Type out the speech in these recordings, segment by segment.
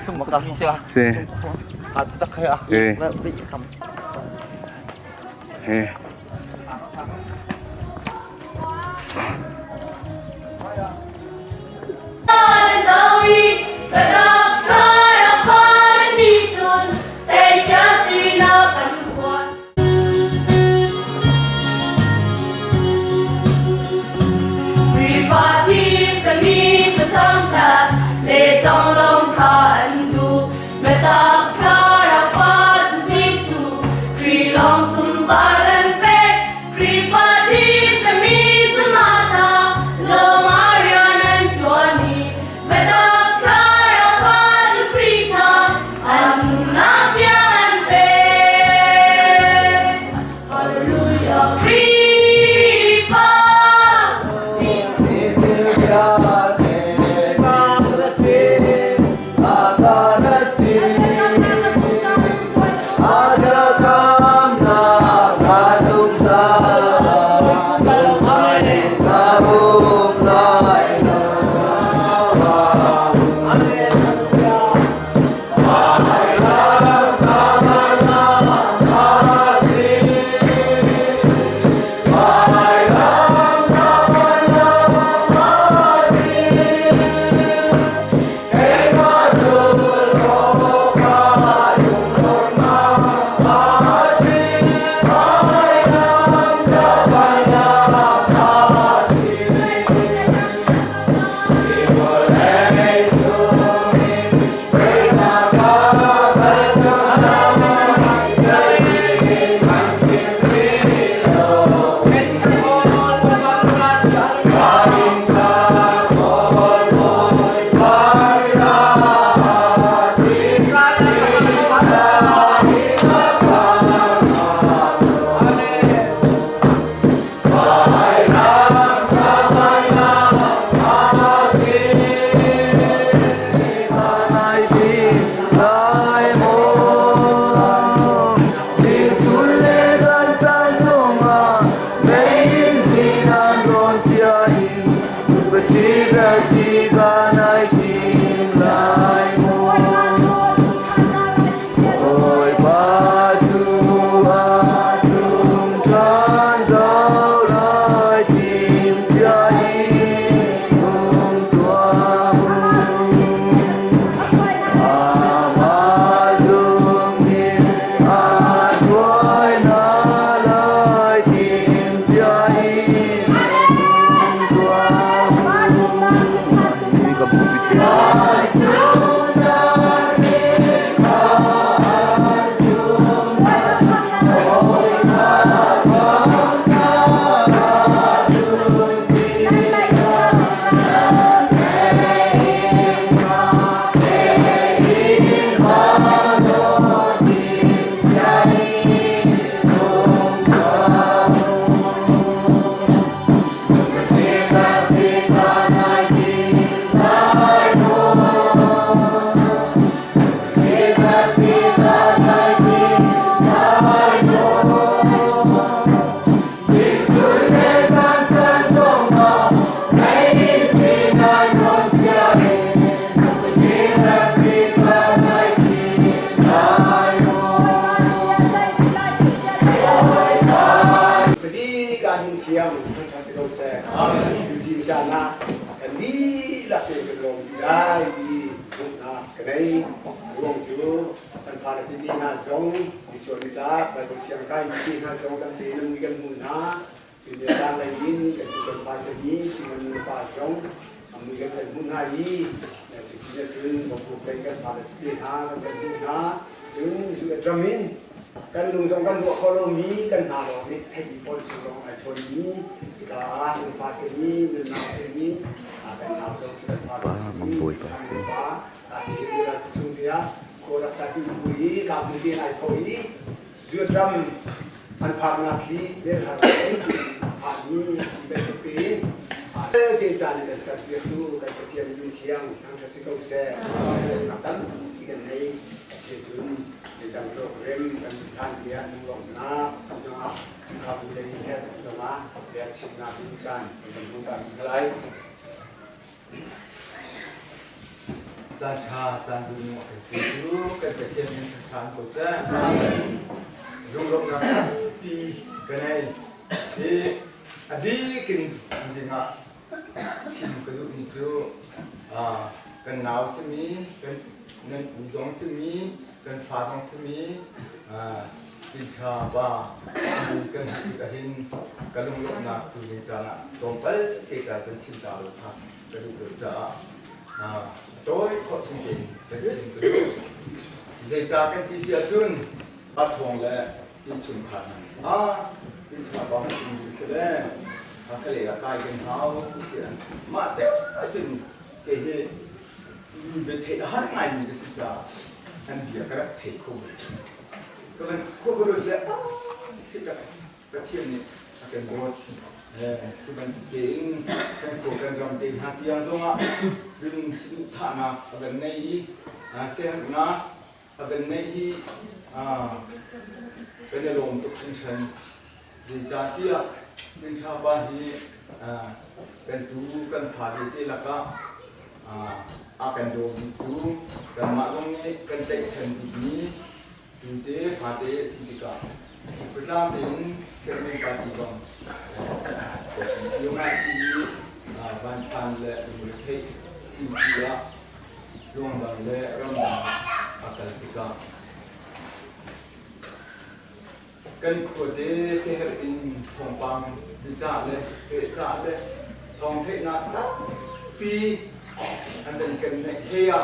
Sumakami siya. At kayaกันลุงสองกันบวกโคโลมีกันหาดอกนี่ให้ดีพอชลงชนนี้กาฟาเซนี้เดินนาเซนี้กันสาวตรงสิบฟาเซนี้ว่าที่เดือดชุ่มเดียโครักษาที่บุยลาบุตรีนายทอยจุดดำอันพานาคีเดินหาอันนี้สิเป็นปีที่จานกันสักเดียวดูกันเทียมมีเทียงทางทัศน์เกษตรนักตั้งที่กันในเสียจุนดังโปรแกรมกันทางเดียนลงน้าสัญญาคำเรียนแค่ตรงมาเรียนชิมนาพิจารณ์เป็นมุกันอะไร จานชาจานดูหมดรู้กันไปเทียนเป็นทางกุศลรุ่งรุ่งรักปีกันไงที่อดีกินจริงๆอ่ะชิมกระดูกนี่จูกันหนาวสมีกันเงินอุดมสมีกันฟ้าตองสมีกินชาบ้ากันหินกันลุงลุงนักตุลิจานะตรงไปเกี่ยวกับชิ้นดาวครับกระดูกจะโดยข้อจริงเป็นสิ่งที่เจจาก็ที่เสียจุนอัดทองและที่ชุนขันที่ชาวบ้านที่ดีเสียถ้าเกิดใครกันเท้าที่เสียมาเจ้าจุนเกี่ยเป็นเทหารไงนี่สิจ้าอันเดียวกันเทคู่ก็เป็นคู่ก็รู้จักสิกับกระเทียมนี่เป็นบทคือมันเก่งเป็นโปรแกรมการเตะหาที่ยังตรงเป็นสุดท้ายนะเป็นในเส้นนะเป็นในเป็นอารมณ์ตุกชินดีจ้าที่เป็นชาวบ้านที่เป็นตู้เป็นฝาที่แล้วก็เป็นโดมตู้เป็นมาตรงนี้เป็นเตะเส้นนี้ดูเตะฝาเตะสิติกาประจำเป็นเส้นเป็นการที่กองyung ati bansan le mulke sintia yung le ramda akal tika kan khode seher in thongpang bisa le thong the na ta pi andan kan ne heya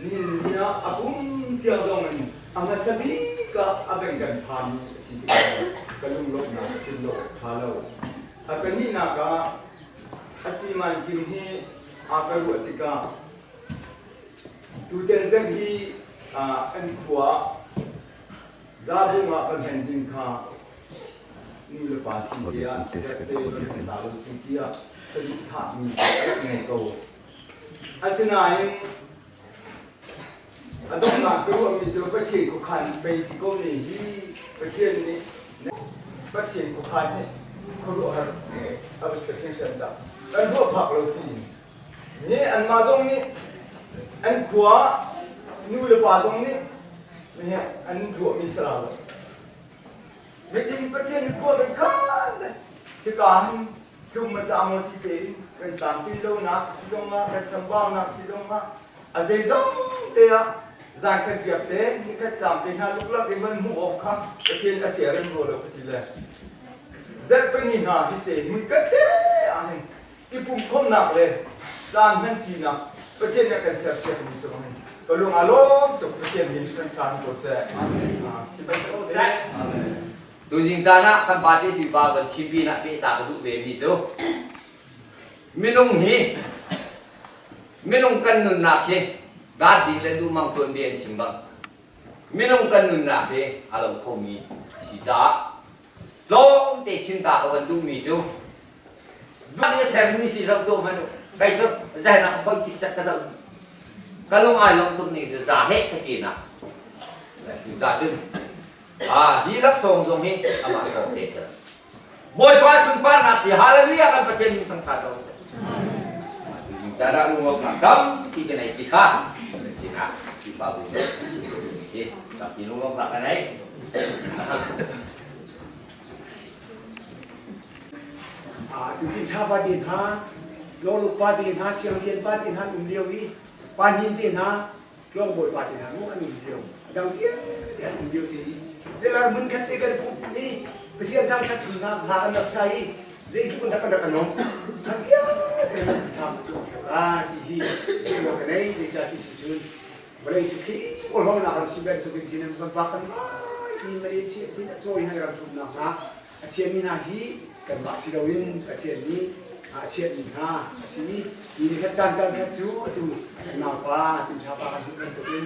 nin ya apum tia dong amasabi ka aben kan phani sintia kalung lok na sinlo thalo akan ni naga asiman kimhi akaru atika tuten zaghi an khwa zabu ma paghending kha ni le pasi dia te dalu tintia sali tha mi ngai ko asinain adong na ko mi jo pa thi ko khan pe si ko ni hi pa thien ni pa thien ko khan ni kuru har abis section da dan ho phak lo ti ni an ma dong ni an khwa nu le pa dong ni me an thu mi sra lo me tin pa chen ko ben kan ki kan chum ma cha mo ti te kan tam ti lo na si dong ma kan sam ba na si dong ma a zai zong te ya zan kan tiap te ni ka cham te na luk la ke man mu ok kha ka chen ka sia ren ro lo ti le zat pe ni na ti te mu ka te an ki pum khom nak le zan man ti na pa chen ya ka sia sia ni to ni ko lu nga lo to pa chen ni kan san ko se amen ti ba ko se amenดูจริงจ้านะคันปาที่สิบาวันชิบีนะพี่ตากระดูกเบมีโซไม่นุ่งหีไม่นุ่งกันนุนนักเฮดาดีเลยดูมังตัวเบียนชิมบังไม่นุ่งกันนุนนักเฮอารมณ์คงมีสิจ้าลงเตชินตากันดูมีโซบ้านนี้แซมมีสิสับตัวมันใครสับใจนักพอจิกสักกระสับก็ลงไอ้ลงตุ้มนี่จะจ่าเฮกจีน่ะจ่าจุนdi lắc song song hi ama song te sa boy pa sun pa na si haleluya kan pachen ni tang ka song cara lu ngok na dam ti ke nai ti kha si na ti pa bu si ta ti lu ngok na ka nai tu tin cha ba tin ha lo lu pa tin ha siang yen pa tin ha liu wi pa nin tin ha lo boy pa tin ha mu an liu dang dia liu ti Delar mun kat ikan ni kesian tang kat na anak saya zai itu pun dak anom dia tam tu hi semua kenai di jati susun boleh ciki orang nak harus sibat tu bintin membakan di Malaysia tidak join hai ram tu nak acian ni nahi kan masih dawin acian ni acian ni ha sini ini kat can kat tu kenapa tu siapa kan tu ni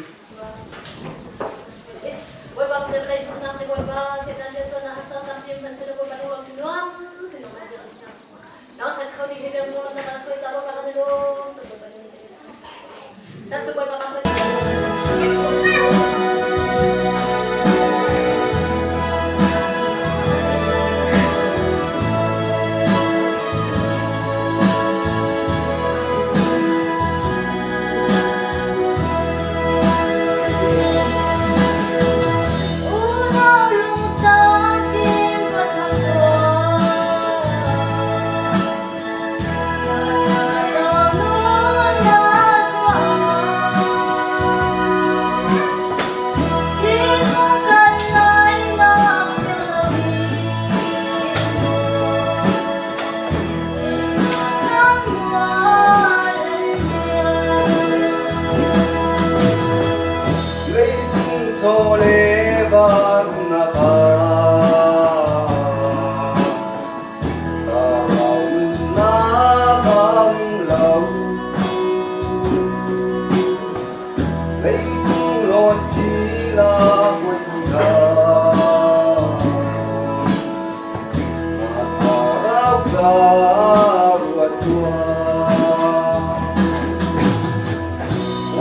Boy ba kita try pun nak boy ba saya nak dia nak asal tapi masih ada boy ba dua kiloan tu nak aja. Now saya kau di dia mau nak asal saya bawa kat dia satu boy ba thấy cũng lo chỉ là quên thơ mà thọ rao ra ruột chua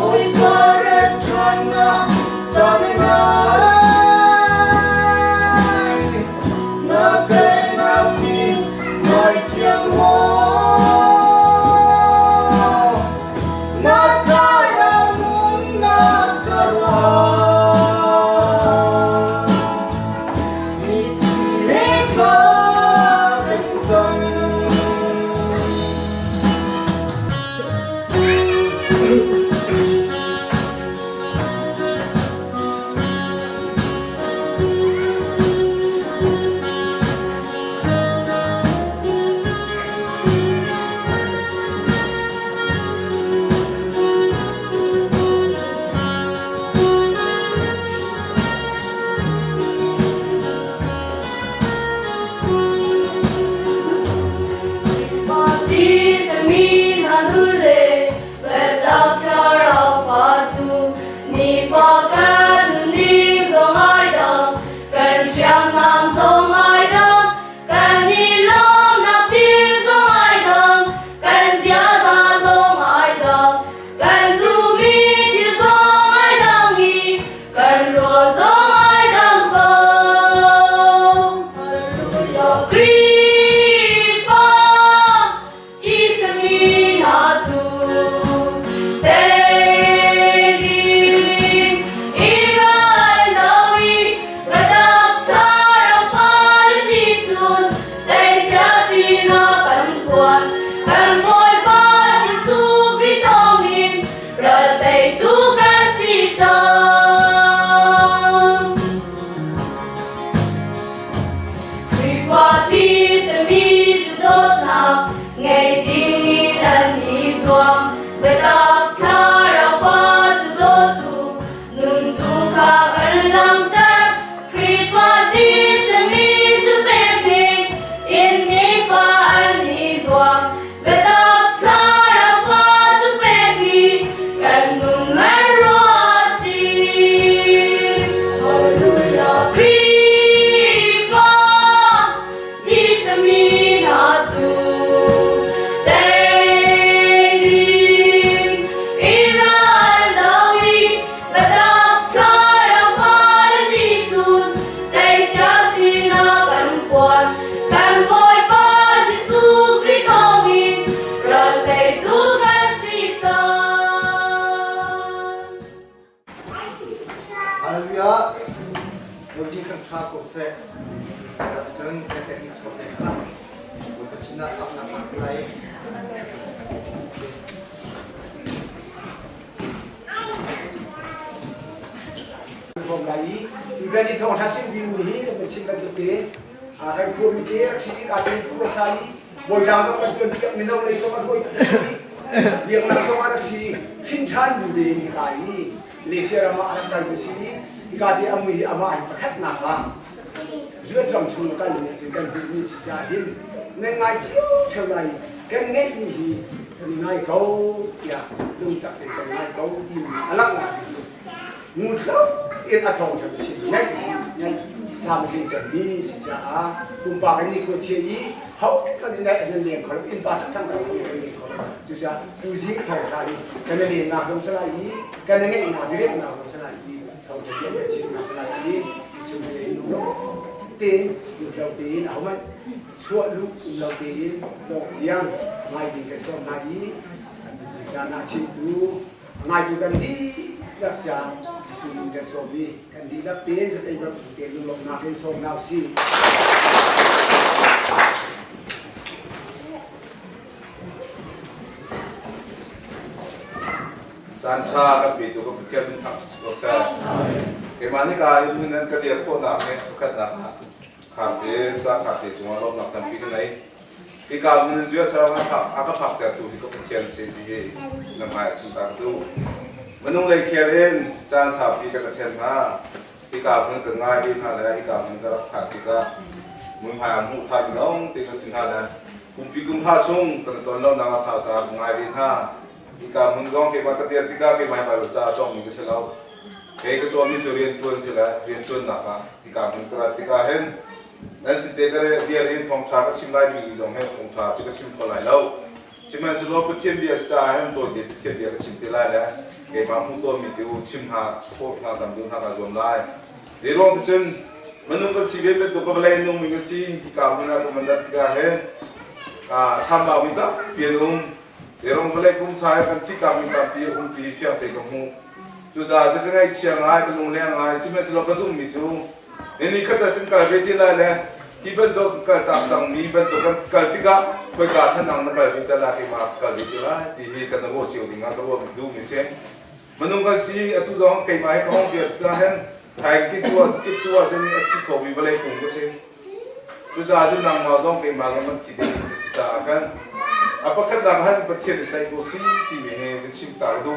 ôi qua rất chân ngắm sao thế nào na cây na kim ngoài tiếng mô na ta ra muốn na ta ra mi lệ ca bên dân Hallelujah. Lagi kan satu set. Dan teknik seperti itu. Untuk sinar apa nama lain. Hôm nay, chúng đi thong thắt sinh viên Mỹ, mình xin được tế. Cái khu mình kia, sĩ đã đến khu sai. Bồi đào nó còn chuyện việc mình đâu lấy cho con thôi. Việc làm cho anh sĩ, xin than dù đề như cái này. Lê xe ra mà anh ta được sĩ. Thì cả thì ông ấy anh phải hết nặng lắm. Giữa trong xung quanh này, chỉ cần bị sĩ gia hình. Nên ngay chiếu trở lại, cái nét như gì. Thì ngay câu, lung tập thì ngay câu thì lắc lại. Ngụt lắm. Yên ở trong trong sĩ ngay làm cái chuẩn bị sĩ gia cùng bà cái này của chị ý hậu cái này nên liền còn in ba sắc thằng nào cũng liền còn chú cha tu sĩ thầu ra đi cái này liền nào trong sẽ lại ý cái này ngay nào direct nào trong sẽ lại đi thầu thực hiện chị nào sẽ lại đi chúng ta đến lúc tiền lúc đầu tiên nào mà suốt lúc đầu tiên đầu tiên mai thì cái số mai ý sĩ gia nào chịu tu mai tu cần đi đặt cha Sulit dan sobi kan dilapin sa iba puti lulong natin so now see Sancha ka pitu ko pikian tak sa ke mani ka yunan ka dia ko na ke kat na khate sa khate chuma lo na tan pi nai ke ka mun zua sa ma ka aka phak ta tu ko pikian se di na mai chu ta tu Menung lagi kalian jangan sapi ke kecil na, ika pun kengai di sana, ika pun kerap ika menghayam mutai dong, tiga sinana, kumpi kumpa cung, kenton lo nama saja kengai di sana, ที่การมึงร้องเก็บมาตะเกียบที่ก้าเก็บมาไปรถจ้าจอมมีก็เสร็จแล้วเก็บก็จอมมีจุเรียนตัวเสร็จแล้วเรียนจนหนักอ่ะที่การมึงกระที่การเห็นนั่นสิเด็กก็เรียนทองชาก็ชิมได้มีจงให้ทองชาจะก็ชิมคนไหนแล้วชิมมันสุดแล้วเทียนเบียร์จ้าให้ตัวเด็กเทียนเบียร์ก็ชิมที่ไรแล้วเก็บมาพุ่งตัวมีตัวชิมหาพวกหาตำดูหากระจมได้เดี๋ยวร้องจนมันนุ่งก็สีเบ็ดตัวก็เลยนุ่งมีก็สีที่การมึงก็มันได้ที่การเห็นชามบ่าวมีตาเปลี่ยนนุ่งเดี๋ยวร้องก็เลยกุ้งชายกันที่การมีตาเปลี่ยนปีเพียงแต่กับหูจุดจ้าจะก็ไงเชียงรายก็ลงเลี้ยงรายชิมมันสุดแล้วก็สุ่มมีจูนี่ก็จะเป็นการเวทีแล้วแหละที่เป็นตัวการตามจังมีเป็นตัวการที่ก็คุยกันฉันนั่งนักการวิจารณ์ที่มาการวิจารณ์ที่กันนะว่าเชียวดิ่งอ่ะตัวดูมิเช่นมันนุ่งกันสิตุจงเกี่ยมาให้เขาเกี่ยวกับเห็นไทยคิดตัวจะนี่ที่เขาวิบัติปุ่งก็เช่นจุดจ้าจะนั่งมาต้องเกี่ยมาแล้วมันที่เดียวที่จะกันapa kadang-kadang bertiada tahu si tiwi he bercinta itu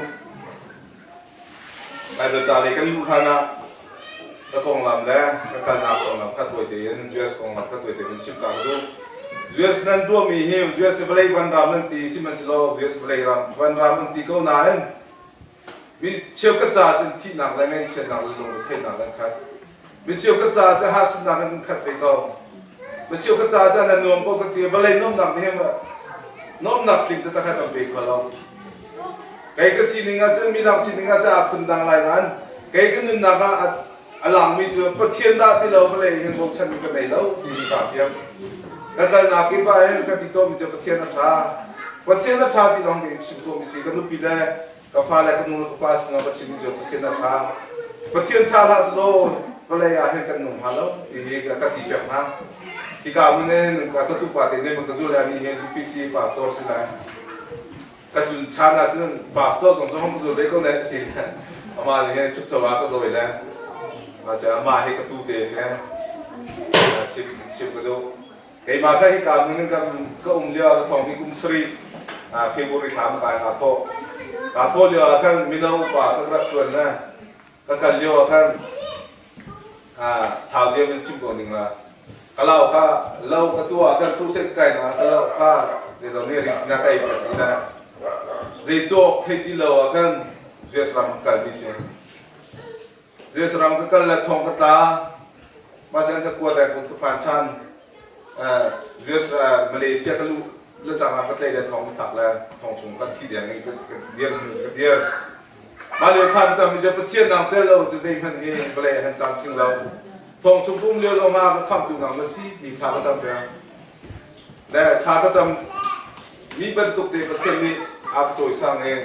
ada cari kan bukannya kong lam dah kerana kong lam kasih dia jual kong lam kasih dia bercinta itu jual nanti dua mihe jual sebelai ban ram nanti si masih lo jual sebelai ram ban ram nanti kau naenมีเชี่ยวกระจาจนที่หนักแล้วไงเช่นหนักลงเทหนักแล้วครับมีเชี่ยวกระจาจะหาสนักกันขัดไปก่อนมีเชี่ยวกระจาจะนั่นนวมปกติบริโน้มหนักไม่เห็นว่าน้อมหนักจริงแต่ถ้ากับเบรกเขาไก่ก็สิ่งนี้จะมีหลังสิ่งนี้จะอาคุณดังไรนั้นไก่ก็นึกหนักอ่ะหลังมีจุดประเทียนได้ที่เราไปเลยเห็นพวกฉันมีกันไหนแล้วที่ตาเพียงแล้วก็นักกีฬาเห็นกันที่โตมีจุดประเทียนชาประเทียนชาที่เราเห็นชิมตัวมีสิ่งกันนุปีแรกกาแฟแล้วก็นุ่งกาแฟสนองก็ชิมมีจุดประเทียนชาประเทียนชาล่าสุดก็เลยเห็นกันหนุ่มฮัลโหลที่ก็ที่เปียกน้ำที่การมันเนี่ยหนึ่งก็ตุกปาเตเนี่ยมันก็สุดแล้วนี่เห็นสุพิซีฟาสโต้สินะก็จุนชาน่าจะฟาสโต้ของสมองสุดเลยก็เนี่ยที่อามาเนี่ยชุกสวาก็สวยแล้วอาจจะอามาให้กระตุ้นเตะใช่ไหมชิมก็ดูไอ้มาแค่ที่การมันก็เลี้ยงของที่กุมสรีเฟบรุยถามกายอาโทเลี้ยงกันมีน้องป่าก็รักตัวนะก็การเลี้ยงกันสาวเดียวเป็นชิมก่อนหนึ่งละkalau kalau ketua kan tu sekai na kalau jadi ni nak kai na jadi heti lo kan jesram kalbi se jesram ka kal la thong kata macam ka kuat aku tu panchan Malaysia ka lu lu jangan ka tlai la thong tak la thong chung ka thi dia ni ka dia Malaysia kan jam je pathian nang te lo je sei phan he bale han tam king loทองชุบพุ่มเลี้ยวลงมาก็ขับตัวหนังมาซีมีขาก็จำเป็นและขาก็จำมีบรรทุกเด็กประเทศนี้อาตัวสร้างเอง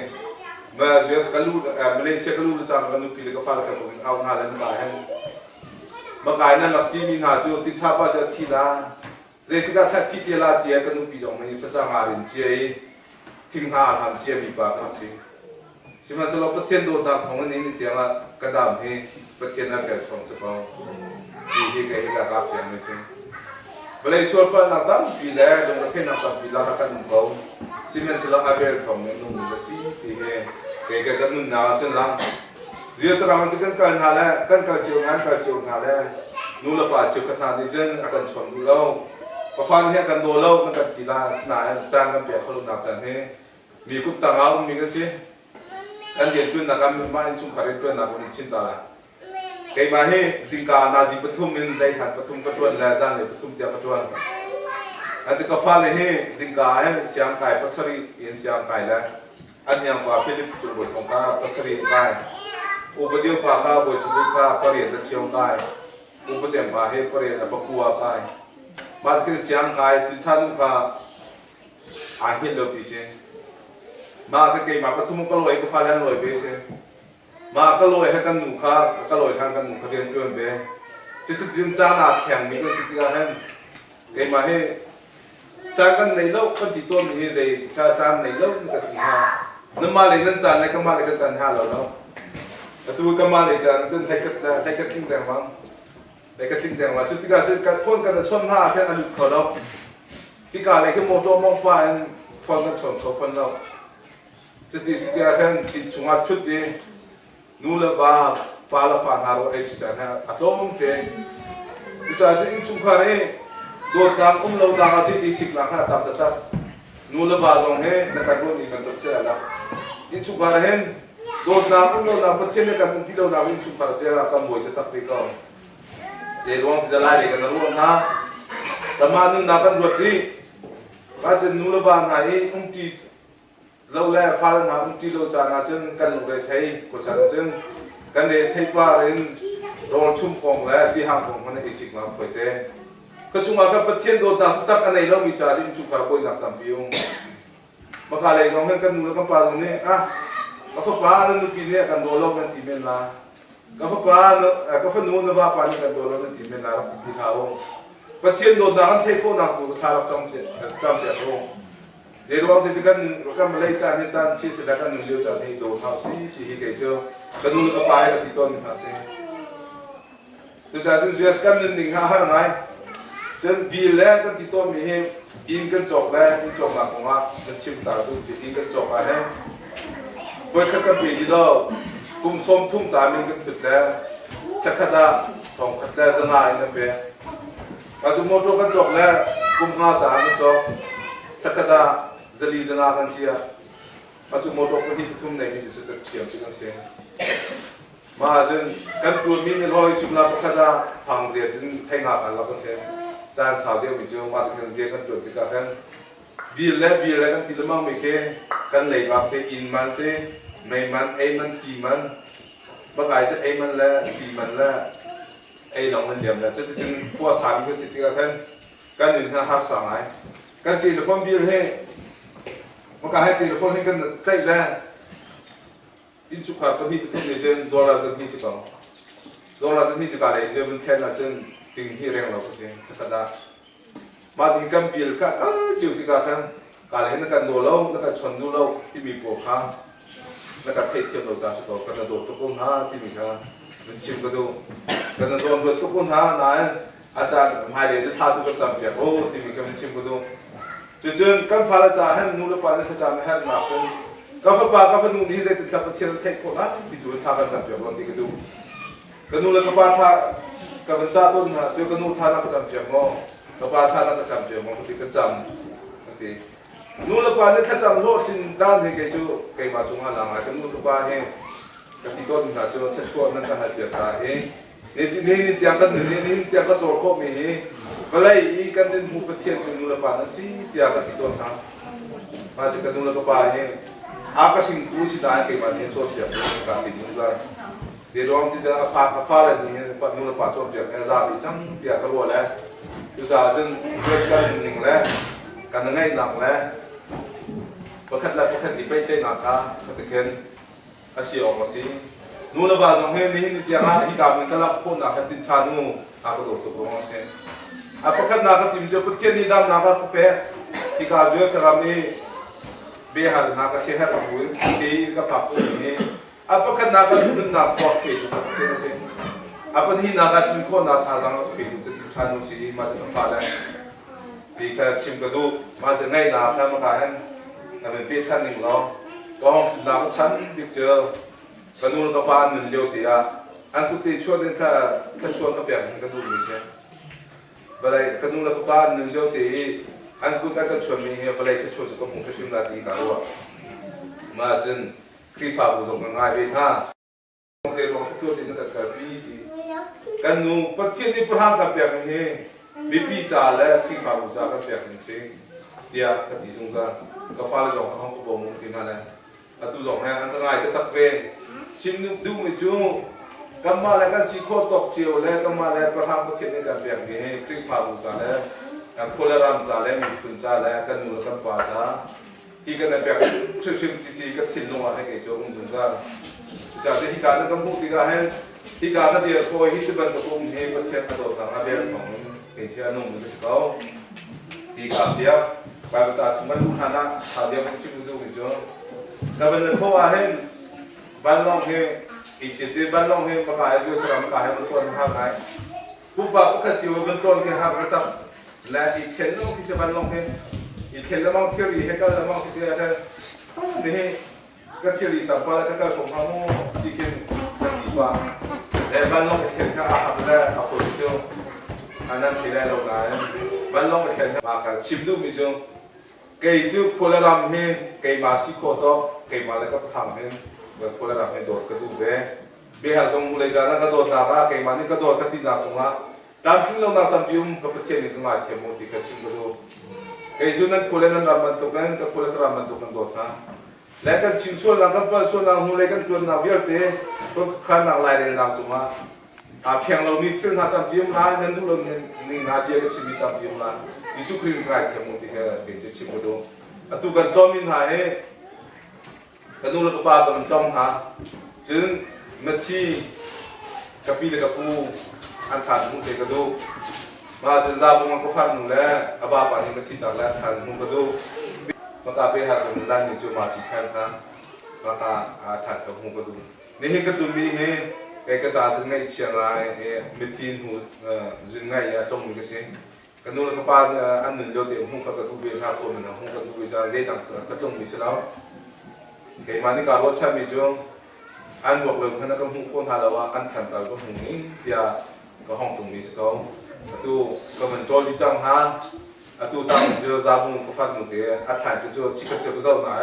มาเสียสกัลลูมาเลเซียกัลลูจำกันนุปีเลยก็ฟ้ากันผมเอางานแล้วมาให้มาขายนั่นหลับที่มีหาจูติดท่าป้าจะที่ละเจ้าที่ก็แค่ที่เดียร์ละเดียกันนุปีจงไม่พระเจ้างานเรียนเจียทิ้งหาทำเจียมีปากกันสิใช่ไหมสำหรับประเทศโดนดังของนี้นี่เดียวละกระดามให้ประเทศนั้นเกิดของสปองที่เกี่ยวกับการเปลี่ยนไม่ใช่เวลาส่วนพนักงานปีแรกจงรักให้นักปีละกันนุ่งเขาสิ่งนั้นสิ่งละอาเบลของนุ่งก็สิที่เกี่ยวกับนุ่งหนาวจนหลังเรื่องสารมันจะกันหาแล้วกันเจียวงานกันเจียวหาแล้วนู่นละป่าเจียวกันหาดิฉันอาการชนดูแล้วพอฟังเห็นกันโดนแล้วนั่นกันกีฬาสนามจ้างกันเปียกเขาลงหนักจันให้มีกุฏต่างเอามีกันสิกันเรียนตัวนักการเมืองมาชุ่มขายตัวนักคนชินตาไอ้มาให้สิงคานาจีปฐุมมินได้หัดปฐุมกระทวนแล้วจานเลยปฐุมเจ้ากระทวนอาจจะก็ฟ้าเลยให้สิงคาให้เสียงไก่ปัสสรีเอ็นเสียงไก่แล้วอันยังกว่าฟิลิปจุดบทของข้าปัสสรีไก่อุปเดียวข้าบทจุดข้าปริยัติเชียงไก่อุปเสียงมาให้ปริยัติปะกัวไก่บ้านคือเสียงไก่ติดท่านข้าอาหินโลปิเชมาก็เกี่ยมาปฐุมก็ลอยก็ฟ้าแล้วลอยไปเชมาก็ลอยให้กันหนูข้าก็ลอยทางกันหนูเขาเรียนเกินไปที่จะจินจานาแข่งมีก็สิ่งที่ให้เกี่ยมาให้จานกันในโลกกันติดตัวมีให้ใจถ้าจานในโลกมันก็ติดห้าน้ำมาเลยนั่นจานอะไรก็มาเลยก็จานห้าเราเนาะแต่ตัวก็มาเลยจานจนให้ก็ทิ้งแต่งวังให้ก็ทิ้งแต่งวังจุดที่การจะการพ่นกันจะชนห้าแค่อันหยุดเขาเราที่การอะไรก็โมโตมองฟ้าฟังกันชนเขาฟันเราจุดที่สิ่งที่การติดชงอัดชุดดีนู่นละบ้าปาละฟันหาเราไอ้จุดจานห้าอัดลมเตะจุดจานจะยิ่งชุมขารโดดตามเราดังอาทิตย์ที่สิบหลังห้าตามตัดนู่นละบ้าตรงนี้นักการเมืองนี่มันต้องเสียแล้ว in chu gar hen do na pathian ne kan pilo na in chu par chera kam boi te tak pe ko je ruang te la le kan ruang ha tamanu na kan roti ba chen nu la ba na e ti lâu lẽ pha lên hàng ti lâu cha na chân cần lục để thấy của cha chân cần để thấy qua lên đồ chung phong lẽ đi hàng phongมันอีสิกมาไปเตก็chungมากับประเทศโดนตักตักกันในเรามีจ่าสิchungคาร์บอยนักตั้มพิวมาคาเลยน้องเห็นกันนู่นกันปาตรงนี้อ่ะก็ฟ้าฟ้านั่นนู่นปีนี้กันโดนเรากันตีเมนลาก็ฟ้าฟ้าก็ฟ้านู่นว่าปานี่กันโดนเรากันตีเมนลาเราตีเขาประเทศโดนตักกันเทพโคนักกูทารักจำเดียดโลเดี๋ยวเราจะกันมาเลยจานนี้จานชี้เสร็จแล้วกันหนึ่งเลี้ยวจานนี้โดนเขาสิที่เกี่ยวกับกันนู่นก็ไปกันที่ต้นเขาสิตัวจ่าสินสุยสกันหนึ่งห้าไงจนปีแรกกันที่ต้นมีเฮอินกันจบแล้วอินจบหลังของว่ามันชิมตาดูจะอินกันจบอะไรเปิดขัดกันปีที่เรากุมส้มทุ่งจ่ามีกันจุดแล้วจะขัดได้ของขัดได้สนายนั่นเป็นมาสมมติกันจบแล้วกุมห้าจ่ากันจบถ้าก็ได้จะลีจะนากันเชียมาจุดโมโตกันที่ทุ่มในมีจะเชียร์จุดกันเชียมาจนกันตัวมีเงินลอยสุนัขก็ได้พังเรียนให้งานกันแล้วก็เชียจานสาวเดียวมีเจ้ามาถึงเรียนกันตัวกิจการบีเล่กันทีละมั่งไม่แค่กันเลยบางเสียอินมันเสียไม่มันเอมันตีมันบางไงเสียเอมันแล้วตีมันแล้วเอหลงมันเดียมแล้วจะจึงพวกสามีก็สิทธิ์กันกันหนึ่งห้าหักสามไงกันจีนฟอนบิลให้มันก็ให้จีนฟอนให้กันใกล้แล้วอินชุกขากันที่ประเทศนี้เช่นดอลลาร์สันที่สิบ2ดอลลาร์สันที่จะการอะไรเช่นมันแค่นั้นเช่นถึงที่แรงเราก็เช่นจะกระดามาถึงกันบิลก็จิ๋วที่การกันการเห็นกันโดนเราแล้วก็ชนดูเราที่มีปวดขาแล้วก็เทียบเราจากสตอกันโดนทุกคนหาที่มีกันมันชิมก็ดูกันโดนทุกคนหานายอาจารย์หมายเลขจะท่าทุกคนจำเปียกโอ้ที่มีกันมันชิมก็ดูจนกันพาราจาให้นูรปาเนี่ยเขาจำให้หนักจนก็ฟ้าป่าก็ฟ้านูนี่จะติดกับเที่ยวเทคโคนัสที่ดูท่ากันจำเปียกวันที่ก็ดูกันนูแล้วก็ป่าท่ากับมันจ้าต้นฮะเจ้ากันนูท่านักจำเปียกง้อกับป่าท่านักจำเปียกง้อที่ก็จำบางทีนูแล้วป่าเนี่ยถ้าจำโลดทิ้งด้านให้แกจูแกมาจงอาหลังกันนูแล้วป่าให้กับที่ต้นฮะเจ้าถ้าช่วยนั่นก็หายเปียกตาให้นี่เตรียมกันนี่เตรียมก็โจทย์พวกมีก็เลยอีกันดินหูประเทศจนนูละปานั่นสิเดียกันที่ต้นทางมาจากกันนูละก็ไปอากาศิงกูสิได้เกี่ยวกับเนี่ยโซเชียลการติดมือกันเดี๋ยวลองที่จะฟ้าอะไรนี่ปัดนูละปาโซเชียลเนี่ยจะไปจังเดียกันว่าแล้วอยู่จากจนเวสกันหนึ่งแล้วกันง่ายหนักแล้วประคัดแล้วประคัดที่ไปใจหนักค่ะก็ตะเกียนอาศัยออกมาสินูละบาน้องเฮนี่ที่ยังที่การมันก็รับพ้นหนักกันติดชานูอาก็โดดตัวมาเสียapa kan nak tim je petian ni dam nak pe tika zue serami behar nak sehat abu di ka pak ni apa kan nak dun nak buat pe tu se apa ni nak dun ko nak tha jang pe tu je than si ma je fa la di ka chim ka du ma je ngai na tha ma ka han na ben pe than ni lo ko hong na ko chan bi je ka nu ka pa ni leo ti a an ku ti chua den ka chua ka pe ka du ni se balai kan nu la pa nun lo te an ku ta ka chon mi he balai che chon ko mu ka shim la ti ka wa ma chen kri fa bu zong ngai be tha se lo tu ti na ka pi ti kan nu pathian ni praham ka pe he bi pi cha la kri fa bu cha ka pe hin se dia ka ti sung sa ka fa la zong ka hong ko bo mu ti na la atu zong ha an ka ngai ta tak ve chim nu du mi chuกันมาแล้วกันสิโคตกเจียวแล้วกันมาแล้วประธานประเทศในการเปลี่ยนนี้คลิกพาบุษาแล้วกันคนละรำจ่าแล้วมีคุณจ่าแล้วกันมูลกันป่าจ่าที่กันเปลี่ยนชิมที่สี่ก็ทิ้งลงมาให้เกี่ยวกับจุนจ่าจากที่การนั้นก็พูดที่การให้ที่การนั้นเดียวคอยที่เป็นตัวอุ้มให้ประเทศกระโดดทางอาเบียนของเอเชียนุ่มหรือสิเขาที่การเดียวไปประจาสมัยลูกฮานะชาวเดียวเป็นชิมดูวิจารณ์แล้วเป็นเพราะว่าให้บ้านน้องให้อีกจิตที่บ้านน้องเองประกาศช่วยสลับประกาศให้มันต้นห้าไงผู้บ่าวผู้ขัดจิ๋วเป็นต้นแค่ห้ากระตับและอีกเข็นน้องที่จะบ้านน้องเองอีกเข็นแล้วมั่งเที่ยวอีให้ก็แล้วมั่งสิเดียวแค่นี่ก็เที่ยวอีต่างไปแล้วก็ส่งข้าวโม่ที่เข็นจะดีกว่าแต่บ้านน้องเข็นก็อาบแล้วอาบตัวเจ้าอันนั้นที่แรกเราไงบ้านน้องเข็นมาค่ะชิมดูมิจง cái chú cô là làm hết cái mà xí cô to cái mà lại có thằng hết và cô là làm hết đột cái chú về bây giờ trong lấy ra nó cái đột nào ra cái mà những cái đột cái tin nào trong á tam chúng lâu nào tam chúng cáiประเทศนี้ก็มาเทียมหมดที่cáiชิมก็ดูcái chúนั้นcô là làmมันตกนั้นก็cô là làmมันตกกันđộtนะและกันชิมส่วนนั้นกันเปิดส่วนนั้นหูเลยกันจวนนั้นเยอะเต้ก็ขันหนักลายเรื่องนั้นจังว่าเพียงเรามีที่นั้นตามพิมพ์ร้านนั้นทุกคนนี่นาเดียก็ชิมตามพิมพ์ร้านยิสุคริสต์ก็เทียมหมดที่cáiจะชิมก็ดูตุกันจอมินหายกันนู่นก็ปากันจอมหาจึงนาทีกับปีเด็กกับปูอันทานมุเตกดูมาจนซาบุมันก็ฟังนู่นแหละอาบาปานี่ก็ที่ตักแล้วทานมุกดูมาตาไปหาคนร้านนี้จูมาสิแค่ค่ะมาค่ะอาทานกับมุกดูนี่เห็นก็จูมีเห็นไอ้กระจาจึงไงเชียงรายเมทินหูจึงไงตรงนี้ก็เสียกันนู่นก็ปาอันหนึ่งเดียวเดี๋ยวมุกก็ต้องเบียร์ข้าวคนนึงมุกก็ต้องเบียร์เจดังก็ต้องมีเสียแล้วไอ้มานี่การรถช่างมีจูอันบอกเลยเพราะนั่นก็มุกคนหาแล้วว่าอันขันตาก็หงนี้ที่ก็ห้องตรงนี้สิเขาตัวก็มันโจลิจังฮะตัวตั้งเจอซาบุก็ฟังหมดเลยอัฐานก็จะชิคกี้พายก็จะมา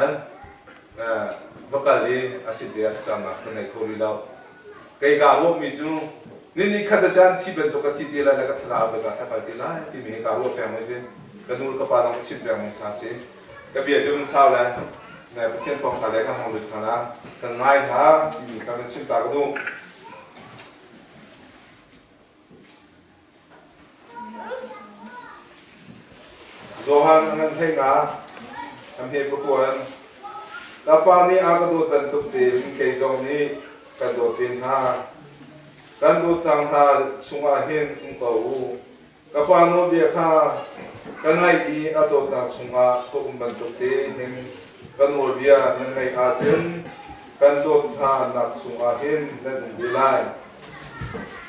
บักกะลีอาศัยเดียร์จังนะคนในทัวร์เราไกการวมีจูนี่ขัดจันที่เป็นตัวกติเดียร์แล้วก็ทลายไปก็ถ้าไปที่ไหนที่มีการวแปลงไม่ใช่กันนู่นก็ปาต้องชิดแปลงไม่ใช่สิก็เบียร์จะเป็นสาวแล้วในประเทศตองทะเลก็ห้องหลุดทางนั้นกันง่ายฮะที่มีการชิมตาก็ดูZohan ang henga ang hepukuan tapang ni akadut bentuk din kay zong ni kadutin ha kandut tang ha sungahin ungkau kapano biya ka kanay di adot na sunga ko bentuk din kanul biya nanay atin kandut ha nak sungahin nan dilay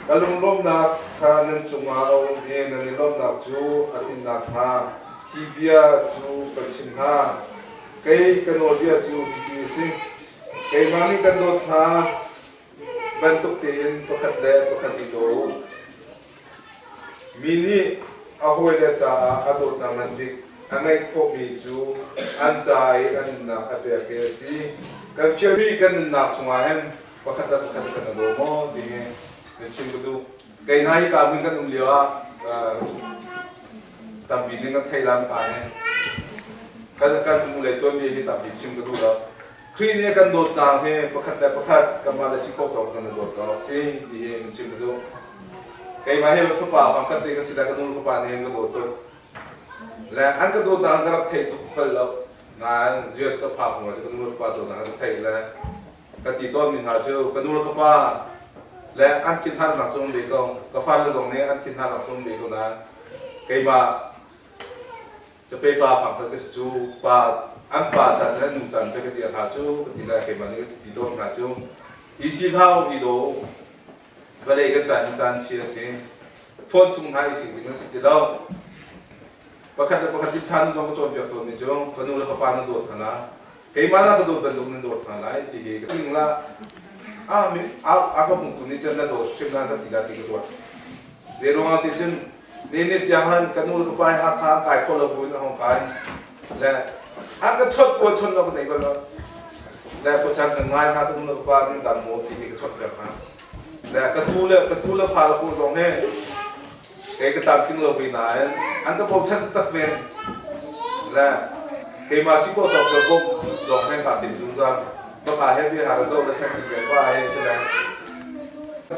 kalumlom na ka nan sungaw ni nanilom na ju atin na ha Kibia tu kacimha, kay kanodia tu kisi, kay mami kanot ha, bentuk tin pakatlet pakatito. Mini ahoy le cha adot na mandik, anay ko biju, anjay anna apekesi, kampiari kan na sungahen, pakatlet pakatlet mo, dinge, nechimbudu, kay nahi kamin kan umliwa. Tạm biệt những thầy làm tài này, các mulai tuan dia kita tạm biệt sim kedua lah. Khi ni kan dot nang he, pakat kamala si kau tahu kan dot tahu si dia sim kedua. Kaya mah he berapa pakat dia kasih dah kan dulu kepan he kedua tu. Lah, an kedua nang gerak thầy tu pel nang jias kepak macam kan dulu kepan tu nang thầy lah. Kati tuan min hasil kan dulu kepan. Lah, an tinhan langsung dia kau, kepan langsung ni an tinhan langsung dia kau nang. Kaya mahจะไปป่าฝั่งตะกี้จูป่าอันป่าจันทร์นั้นนุ่งจันทร์ไปกันเดียร์หาจูปฏิบัติเกี่ยวกับนี้ก็ติดตัวหาจูอีสิเท่าอีโดเวลาก็จันเชียร์สิฝนชุ่มหายสิ่งนี้ก็สิ่งที่เราประคับทิศทางจงก็จนเปียกตัวนี้จูก็นู่นแล้วก็ฟ้านั่นโดดขนาดเกี่ยมันนั่นก็โดดเป็นลมนั่นโดดขนาดที่เกี่ยก็สิ่งละมีก็ปุ่งตัวนี้จะนั่นโดดเชื่อมนั่นก็ติดละติดตัวเดี๋ยวเราติดจนนี่ยังหันกันนู่นก็ไปหาข้างกายคนละบุญในห้องกายและอันก็ชดปวดชนเราคนไหนก็แล้วและประชันกันง่ายหากันนู่นก็ไปนี่ดันโมทีนี่ก็ชดแบบนั้นและกระทู้เลือพาเราพูดตรงนี้เกี่ยก็ตามขึ้นเราไปไหนอันก็พบชันตักเป็นและเกี่ยมาสิบกว่าตัวก็พบตรงให้การติดจุ่มซ้ำมาขายให้พี่หาเราเจ้าและชันติดกันว่าใช่ไหม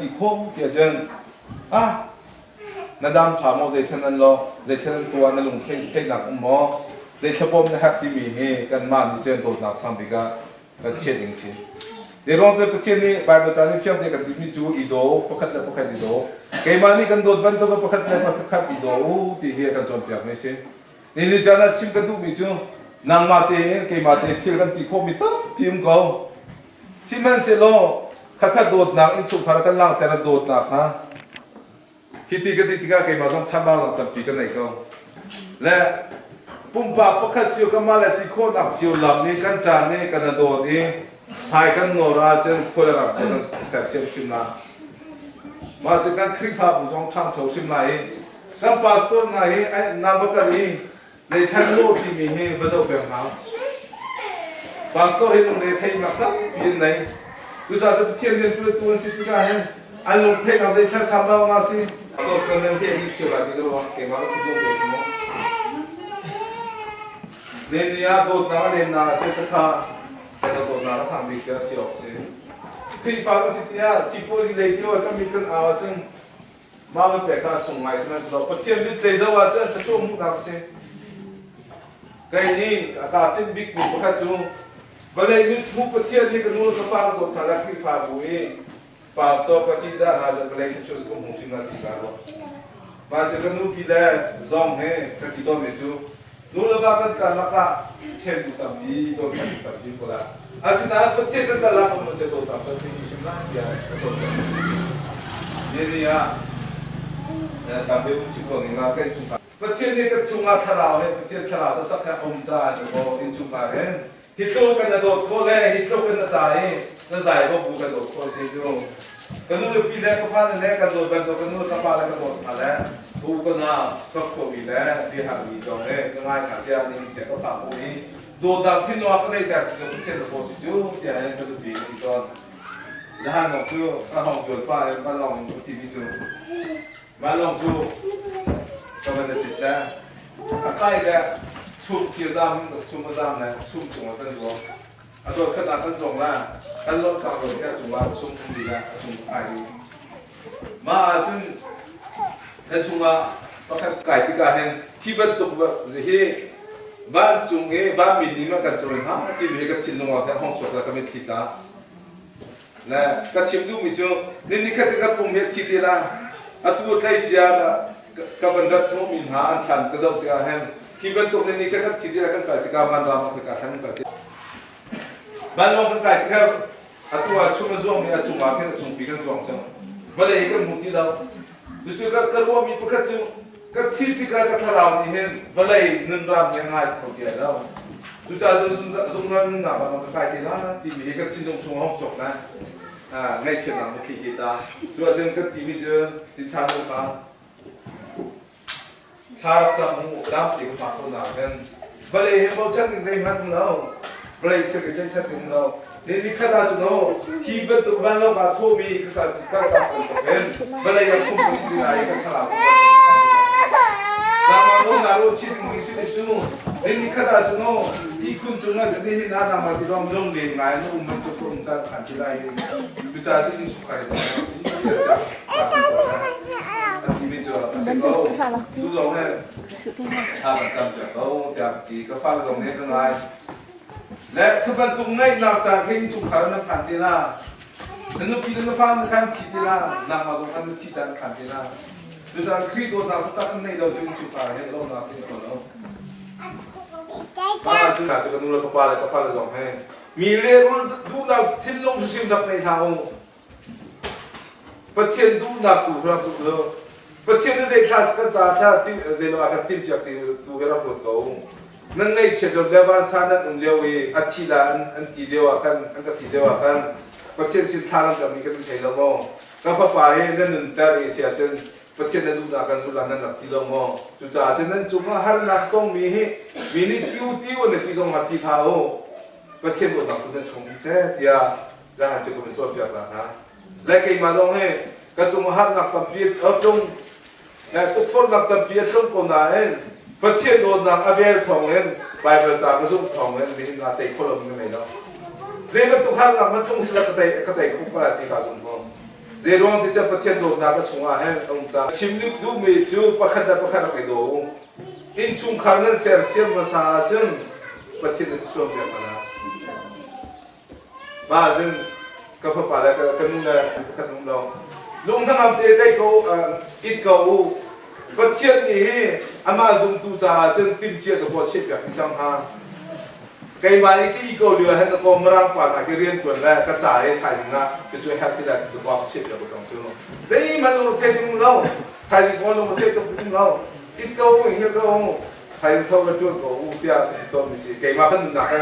ติดพบเกี่ยวกับนั่นดำถามว่าจะเท่านั้นหรอจะเท่านั้นตัวนั่นลุงเท่หนักหมอจะขบวนนะครับที่มีให้กันมาที่เจนโดดหนักสัมบิกาก็เชี่ยจริงๆเดี๋ยวเราจะไปเที่ยวนี้ไปประจานนี้เพียงแต่กันที่มีจูอีโดปกติอีโดเกี่ยมานี่กันโดดบันตัวก็ปกติอีโดที่เฮียกันจนเปียกไม่ใช่นี่จานะชิมกันดูมีจูนางมาเตะเกี่ยมาเตะเที่ยวกันที่โคมิตาพิมพ์เขาซิมันเซโลข้าโดดหนักอินชุกพารากันล่างแต่ละโดดหนักฮะคิดที่ก็เกี่ยมาต้องชันบ้านตัดปีกันไหนก็และปุ่มปากประคัดจิวกันมาแล้วที่โคตรอับจิวลำนี้กันจานนี้กันโดดนี้หายกันโนราจะคนละรับกันแสบเสียชิมละมาจากการคลิปภาพบุญช่องทางโซชิมละกันพาสต้นไหนไอ้นามบักกะลี ในทั้งโลกที่มีให้พระเจ้าเปลี่ยนเขาบางตัวให้ลงในไทยนักตั้งเปลี่ยนไหนดูซะจะเทียนเรียนตัวสิทธิ์กันอันลงไทยเราจะแค่ชาวบ้านมาสิตัวคนนั้นที่นี่เชื่อว่าที่เราเก่งมากที่เราเก่งมากเนี่ยโดดน้ำเนี่ยน่าจะตะขาแต่เราโดดน้ำสามวิจารณ์สิออกสิคือฟังสิทธิ์สิพูดที่เลยที่ว่าก็มีกันเอาจึงมาไม่เป็นการส่งหมายสิ่งนั้นเราพอเทียนดิเตยจะว่าจะช่วยมุกน้ำสิก็อย่างนี้อากาศที่บิ๊กบุกเข้าจูบเลยมิมุกเทียนที่กันนู้นก็ปาก็ตัวทารักที่ฟ้าบุยปาสโตก็ที่จะน่าจะบเลยที่ช่วยกุมหุ่นชิมนาทีกันว่ามาจากกันนู้นพี่เล่จอมเฮก็ที่ตัวเมจูนู้นละบ้านกันละก็เช่นดูตามนี้ตัวกันตามนี้ก็ละอาศัยนั้นพอเทียนกันละก็มันจะตัวตามสักที่ชิมนาทีอะไรก็จบเนี่ยตามเรื่องชิมตัวนี้มาเป็นชุมประเทศนี้ก็ชุมมาทาราวเนี่ยประเทศทาราวต้องตักอมจานโอ้อินชุมมาเนี่ยฮิตโตกันนะโดดโคเล่ฮิตโตกันนะใจนะใจก็บูกันโดดโคเสียจูกันนู้นปีแรกก็ฟันแรกกันโดดกันโดดกันนู้นกับปลาแล้วก็โดดมาแล้วบูกันน่ะก็โควิดแล้วที่หาวีจงเนี่ยก็ง่ายขัดยานี่แต่ก็ปากบูนี้โดดดังที่นอกก็ได้แต่ก็ประเทศโคสิจูที่ให้กันดูบีนี่จอนจะหาหนุ่มจูก็ห้องสวนป้าบ้านลองทีวีจูบ้านลองจูก็มันจะจิตแล้วใกล้แต่ชุบที่ซ้ำชุบมาซ้ำนะชุบจุ่มมาตั้งตัวตัวขนาดตั้งตรงละตั้งรถจักรยานจุ่มมาชุบดีละชุบไอ้มาจึงไอ้ชุบมาก็แค่ไก่ที่กาเห็นที่บ้านตุกแบบที่บ้านจุ่มเอ๋บ้านมีนี่มันกันจุ่มฮะที่มีก็ชิมลงมาแค่ห้องชุบแล้วก็ไม่ทิศละนะก็ชิมดูมิจูนี่ก็จะกับผมเห็นทิศละตัวใกล้เจียก็บรรทัดทุ่มินหาอันทันก็จะเอาเห็นที่เป็นตัวนี้ก็ที่ที่เรากันไปที่การมันรำมันก็ทั้งไปบ้านเรากันไปที่ตัวชุ่มช่วงนี้ชุ่มมาเพื่อชุ่มปีกันช่วงซึ่งเมื่อไรก็มุติเราดูสิก็รู้ว่ามีประคัตจุก็ที่ที่การกระทำเรานี่เห็นเมื่อไรนั่นรำยังไงเขาเดียวเราดูจ้าส่งเงินหนามันก็ไปที่นั่นที่มีก็สิ่งตรงช่วงห้องจบนะไงเช่นนั้นที่kitaดูอาจารย์ก็ที่มีเจอที่ชาติเราถ้าจะมุ่งดับติดฝักตัวหนากันบริเวณบริษัทที่ใช้มันเราบริษัทที่ใช้ถึงเรานี่ขนาดจุดโน้ที่เป็นจุดวันเราบาดทุ่มีก็เป็นบริเวณคุ้มคุ้มสิ่งใดก็สลับนามาโนนาโรชิดมีสิ่งจุดนี่ขนาดจุดโน้ที่คุณจุดนั้นที่น่าจะมาที่เราลงเรียนงานนู่นมันจะคุ้มจะขันที่ไรดูจ่าสิ่งสุขอะไรต่างๆสิ่งที่จะที่มีจุดสิ่งก็ดูตรงนี้ถ้าจำจากเราจากที่ก็ฟังตรงนี้ทั้งหลายและคือบรรทุกในนอกจากที่สุขารนั้นขันที่ละนั่นพี่นั่นฟังขันที่ละนำมาส่งขันที่จันขันที่ละดูจากคริสต์เราตั้งในเราจึงสุขารให้เราหน้าที่ของเราถ้าจึงอาจจะกันนู้นก็พาเลยส่งให้มีเรื่องดูเราทิ้งลงชิมดับในทางประเทศดูนักดูพระสุขเราประเทศนี้จะขาดกันจากชาติเจริญอาคติจากที่ตัวเราพูดเขานั่นในเชิงเรื่องบ้านสร้างนั้นเลี้ยวอัฐิลาอันที่เลี้ยวกันอันก็ที่เลี้ยวกันประเทศสิทธานั้นจะมีกันที่เราโม่ก็พอไปนั่นนั่นแต่เอเชียเช่นประเทศนั้นดูนักกันสุรานั้นนักที่เราโม่จุดจ่าเช่นนั้นจุดว่าหานักต้องมีนิติวติวในที่ตรงหัดที่เท้าประเทศตัวนักตัวนั้นชงเสียที่จะหาจุดเป็นส่วนเปรียบนะและก็มาตรงนี้ก็จงหานักตั้งเปรียบตรงและทุกคนนักตั้งเปรียบตรงคนนั้นประเทศโดนนักอาเบลทองเงินไปประจากกระทรวงทองเงินนี่นาเตะคนละมึงไม่เนาะเจ้าทุกท่านนักมันจงสิละกเตะคุกอะไรที่ข้าสมบูรณ์เจ้าร้องที่จะประเทศโดนนักก็ชงอาเห็นองค์จ้าชิมนิบดูมีจูประคันไปดูอินชุมขันนั้นเสียเสียมาซาจึงประเทศนั้นช่วงเดียวกันนะมาจึงก็พบอะไรกันนู่นเลยกันนู่นเราลุงทั้งนั้นได้ก็อิดก็ประเทศนี้อามาซุ่มตูจ่าจึงติมเชียตัวเชี่ยแบบที่จำฮะไกมานี่ก็อีกเรือเห็นก็มารากว่าการเรียนตัวแรกกระจายไทยสินะจะช่วยให้ที่ได้ตัวเชี่ยแบบจำชื่อเจ้ามันลงเททิ้งเราไทยสิคนลงเททิ้งเราอีกก็อย่างเงี้ยก็ไทยเขาก็ช่วยก็อุทิศตัวมิสิไกมาเป็นหนักน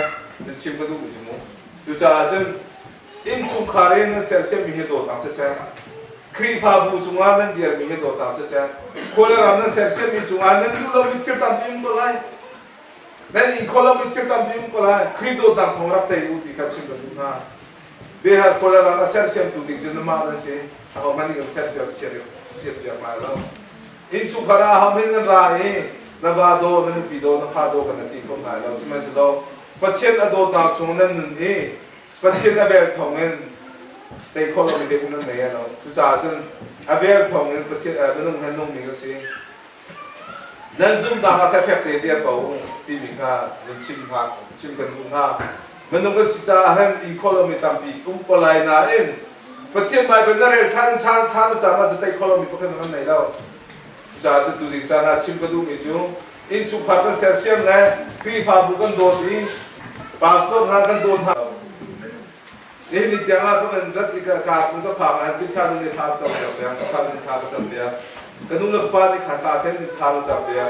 ะชิมก็ดูมิสิมั้งตูจ่าจึงอินชุมคาเรนเสียเสียมีเหตุต่างเสียครีฟาบูจุงอานั้นเดียร์มีเหตุต่างเสียคนละรำนั้นเสียมีจุงอานั้นดูเราวิจิตรตามพิมพ์ตัวไร นั่นอีกคนเราไม่เที่ยวตามยิ้มก็เลยคริโดดดังของรักแต่อุติกันชิมกันดูนะเบียร์คนละเราเสียเสียมตุดิจนมาแล้วสิเอามันนี่ก็เสียเดียวเสียเดียวมาแล้วอินชุกราเขาไม่เงินรายนับโดนั่นปีโดนับฟาโดกันนั่นตีคนไหนเราสมัยสิเราประเทศอโดดาวชงนั่นนี่ประเทศอเบลทองเงินแต่คนเราไม่ได้คนนั้นไหนเราทุกจ่าซึ่งอเบลทองเงินประเทศไม่ต้องให้น้องมีก็สินั่นซุ่มตามมาแค่เดียวเขาตีมีค่ามันชิมผักชิมกันดูนะมันต้องก็สิจ่าให้อีโคโลมีตามปีปลายนาเองประเทศใหม่เป็นอะไรท่านจะมาจะแต่โคโลมีพวกนั้นไหนเราจ่าจะดูสิจ่าชิมกันดูไม่จุอินชุพักกันเสียเสียมเลยพี่ฟ้าบุกันโดสิปาสโต้หากันโดนหานี่นิจาก็เป็นรัฐกิจการมันก็ผ่านอันที่ชาตินี้ทำสัมเดียวกันก็ทำนิทานสัมเดียวกันนุ่งเลือกฟ้าที่ขาดเป็นนิทานสัมเดียว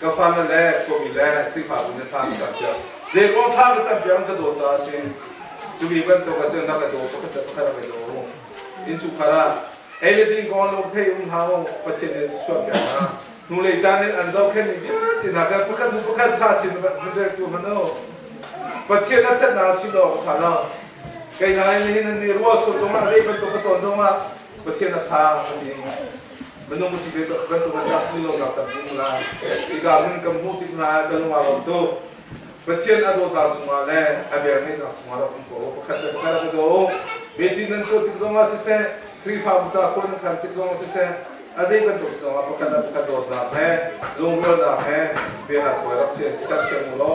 ก็ฟังนั่นแหละก็มีแหละที่ผ่านนิทานสัมเดียวเจ้าก็ทำสัมเดียวก็โดนจ่าสิจุบีเป็นตัวก็เจอนักโดนก็จะพัฒนาไปโดนอินชุขาระเอเลดิ้งก่อนลงเที่ยวหาประเทศนี้ช่วยกันนะนู่นเลยจานนี้อันเจ้าแค่นี้ที่นักการประกันดูประกันท่าชินมันเรียกตัวมันเนาะประเทศนั้นจะน่าชินเราท่านเนาะไกลนั้นนี่รัวสุดตรงนั้นได้เป็นตัวกระตุ้นตรงนั้นประเทศนั้นท่ามันดีมันต้องมีสิ่งที่เป็นตัวกระตุ้นที่ลงกับตัวมุลาอีกอย่างนึงกำพูดที่มาจะลงมาลงตัวประเทศนั้นโดนตามสมาเลยอาเบลนี่ตามสมาเราคุณโก้ประกันประกันก็โดนเบจินั้นก็ติดสมาสิเซ่ครีฟ้ามุจาคนกันติดสมาสิเซ่อาศัยเป็นตัวสมาประกันโดนตามให้ลงเรือตามให้เบียร์ตัวรักเสียสักเสียมุลา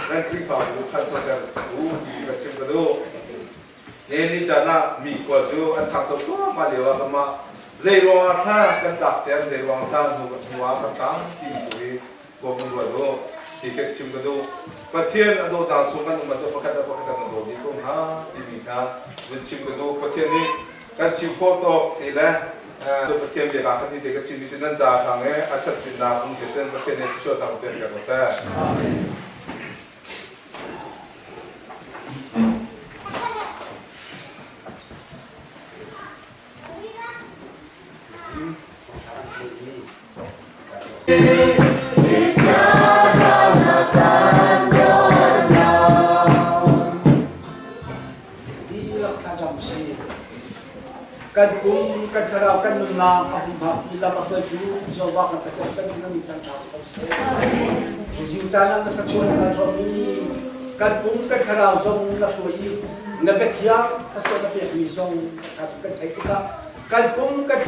นั่นครีฟ้ามุจาชนกันดูที่กระชิมกันดูนี่จะน่ามีกว่าจูอันทางสุดก็มาเลี้ยวกันมาเจรวงท่ากันตักเจมเจรวงท่าหัวกันตั้งที่ตัวก็มันว่าดูที่เก็บชิมกันดูประเทศอโดดาวชมกันมันจะประกันกันดูนี่ก็หาที่มีนะมันชิมกันดูประเทศนี้กันชิมโคตรนี่แหละจะประเทศเดียวกันที่เด็กชิมมิชนันจ่าทางนี้อาจจะเป็นดาวของเชนประเทศนี้ช่วยทำเป็นกันก็ใช่กันกุ้งกันคารากันนุ่งนางอภิบัติจิลาบัฟจูจอวักนักตะสันนันมิตันทัสเอาเซ่ผู้สิงจานันนักชวนกันชมนี้กันกุ้งกันคาราจงนักสวยนักเที่ยวนักชวนนักเที่ยวมีจงกันไทยติกากันกุ้งกัน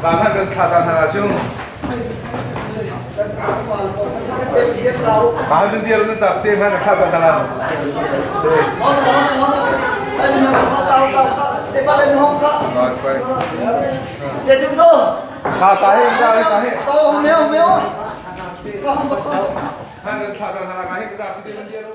บางท่านกันขาดทางหาช่วงบางเป็นเดียวนั่นจับเต็มให้ขาดทางหาขาตายตายตายท่านกันขาดทางหาให้กระดาษเป็นเดียว